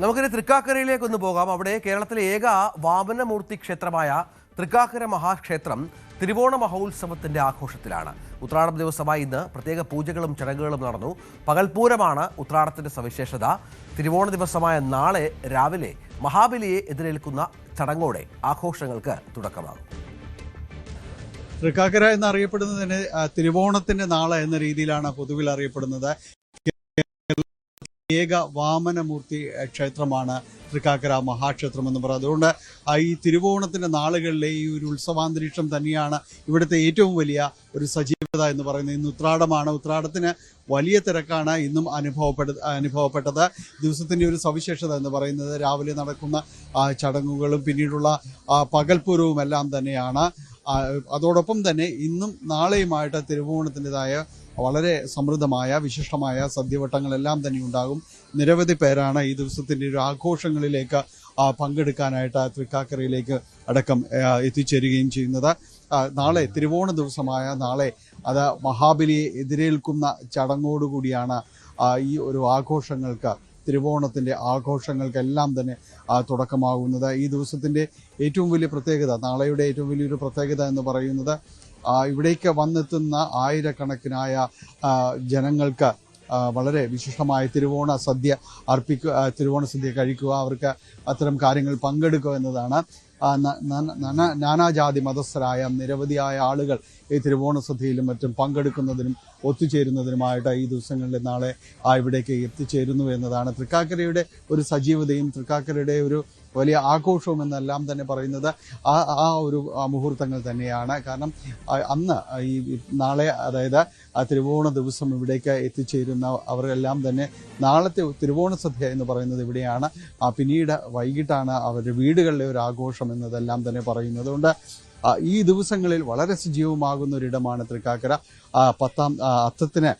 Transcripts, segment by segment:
നമുക്കിനി തൃക്കാക്കരയിലേക്കൊന്ന് പോകാം. അവിടെ കേരളത്തിലെ ഏക വാമനമൂർത്തി ക്ഷേത്രമായ തൃക്കാക്കര മഹാക്ഷേത്രം തിരുവോണ മഹോത്സവത്തിന്റെ ആഘോഷത്തിലാണ്. ഉത്രാടം ദിവസമായി ഇന്ന് പ്രത്യേക പൂജകളും ചടങ്ങുകളും നടന്നു. പകൽപൂരമാണ് ഉത്രാടത്തിന്റെ സവിശേഷത. തിരുവോണ ദിവസമായ നാളെ രാവിലെ മഹാബലിയെ എതിരേൽക്കുന്ന ചടങ്ങോടെ ആഘോഷങ്ങൾക്ക് തുടക്കമാകും. തൃക്കാക്കര എന്നറിയപ്പെടുന്നതിന് തിരുവോണത്തിന്റെ നാള് എന്ന രീതിയിലാണ് പൊതുവിൽ അറിയപ്പെടുന്നത്. ഏക വാമനമൂർത്തി ക്ഷേത്രമാണ് തൃക്കാക്കര മഹാക്ഷേത്രം എന്ന് പറയുന്നത്. അതുകൊണ്ട് ഈ തിരുവോണത്തിന്റെ നാളുകളിലെ ഈ ഒരു ഉത്സവാന്തരീക്ഷം തന്നെയാണ് ഇവിടുത്തെ ഏറ്റവും വലിയ ഒരു സജീവത എന്ന് പറയുന്നത്. ഇന്ന് ഉത്രാടമാണ്. ഉത്രാടത്തിന് വലിയ തിരക്കാണ് ഇന്നും അനുഭവപ്പെട്ടത്. ദിവസത്തിന്റെ ഒരു സവിശേഷത എന്ന് പറയുന്നത് രാവിലെ നടക്കുന്ന ചടങ്ങുകളും പിന്നീടുള്ള പകൽപൂരവും എല്ലാം തന്നെയാണ്. അതോടൊപ്പം തന്നെ ഇന്നും നാളെയുമായിട്ട് തിരുവോണത്തിൻ്റെതായ വളരെ സമൃദ്ധമായ വിശിഷ്ടമായ സദ്യവട്ടങ്ങളെല്ലാം തന്നെ ഉണ്ടാകും. നിരവധി പേരാണ് ഈ ദിവസത്തിൻ്റെ ഒരു ആഘോഷങ്ങളിലേക്ക് പങ്കെടുക്കാനായിട്ട് തൃക്കാക്കരയിലേക്ക് അടക്കം എത്തിച്ചേരുകയും ചെയ്യുന്നത്. നാളെ തിരുവോണ ദിവസമായ നാളെ അത് മഹാബലിയെ എതിരേൽക്കുന്ന ചടങ്ങോടുകൂടിയാണ് ഈ ഒരു ആഘോഷങ്ങൾക്ക് തിരുവോണത്തിൻ്റെ ആഘോഷങ്ങൾക്കെല്ലാം തന്നെ തുടക്കമാകുന്നത്. ഈ ദിവസത്തിൻ്റെ ഏറ്റവും വലിയ പ്രത്യേകത, നാളെയുടെ ഏറ്റവും വലിയൊരു പ്രത്യേകത എന്ന് പറയുന്നത് ഇവിടേക്ക് വന്നെത്തുന്ന ആയിരക്കണക്കിനായ ജനങ്ങൾക്ക് വളരെ വിശിഷ്ടമായ തിരുവോണ സദ്യ തിരുവോണ സദ്യ കഴിക്കുക, അവർക്ക് അത്തരം കാര്യങ്ങൾ പങ്കെടുക്കുക എന്നതാണ്. നാനാജാതി മതസ്ഥരായ നിരവധിയായ ആളുകൾ ഈ തിരുവോണ സദ്യയിലും മറ്റും പങ്കെടുക്കുന്നതിനും ഒത്തുചേരുന്നതിനുമായിട്ട് ഈ ദിവസങ്ങളിൽ നാളെ ഇവിടേക്ക് എത്തിച്ചേരുന്നു എന്നതാണ് തൃക്കാക്കരയുടെ ഒരു സജീവതയും തൃക്കാക്കരയുടെ ഒരു വലിയ ആഘോഷവും എന്നെല്ലാം തന്നെ പറയുന്നത് ആ ഒരു മുഹൂർത്തങ്ങൾ തന്നെയാണ്. കാരണം അന്ന് ഈ നാളെ, അതായത് തിരുവോണ ദിവസം ഇവിടേക്ക് എത്തിച്ചേരുന്ന അവരെല്ലാം തന്നെ നാളത്തെ തിരുവോണ സദ്യ എന്ന് പറയുന്നത് ഇവിടെയാണ്. പിന്നീട് വൈകിട്ടാണ് അവരുടെ വീടുകളിലെ ഒരു ആഘോഷം എന്നതെല്ലാം തന്നെ പറയുന്നത്. അതുകൊണ്ട് ഈ ദിവസങ്ങളിൽ വളരെ സജീവമാകുന്ന ഒരിടമാണ് തൃക്കാക്കര. അത്തത്തിന്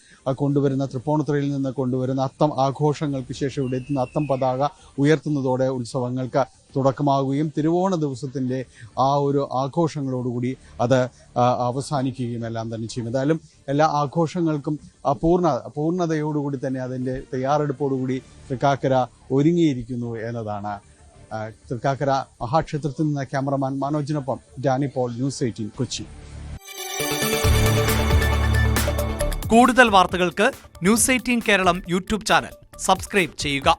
കൊണ്ടുവരുന്ന തൃപ്പൂണിത്തുറയിൽ നിന്ന് കൊണ്ടുവരുന്ന അത്തം ആഘോഷങ്ങൾക്ക് ശേഷം ഇവിടെ എത്തുന്ന അത്തം പതാക ഉയർത്തുന്നതോടെ ഉത്സവങ്ങൾക്ക് തുടക്കമാകുകയും തിരുവോണ ദിവസത്തിൻ്റെ ആ ഒരു ആഘോഷങ്ങളോടുകൂടി അത് അവസാനിക്കുകയും എല്ലാം തന്നെ ചെയ്യും. എന്തായാലും എല്ലാ ആഘോഷങ്ങൾക്കും പൂർണ്ണതയോടുകൂടി തന്നെ അതിൻ്റെ തയ്യാറെടുപ്പോടുകൂടി തൃക്കാക്കര ഒരുങ്ങിയിരിക്കുന്നു എന്നതാണ്. തൃക്കാക്കര മഹാക്ഷേത്രത്തിൽ നിന്ന് ക്യാമറമാൻ മനോജിനൊപ്പം ഡാനി പോൾ, ന്യൂസ് 18 കൊച്ചി. കൂടുതൽ വാർത്തകൾക്ക് News 18 Keralam YouTube channel subscribe ചെയ്യുക.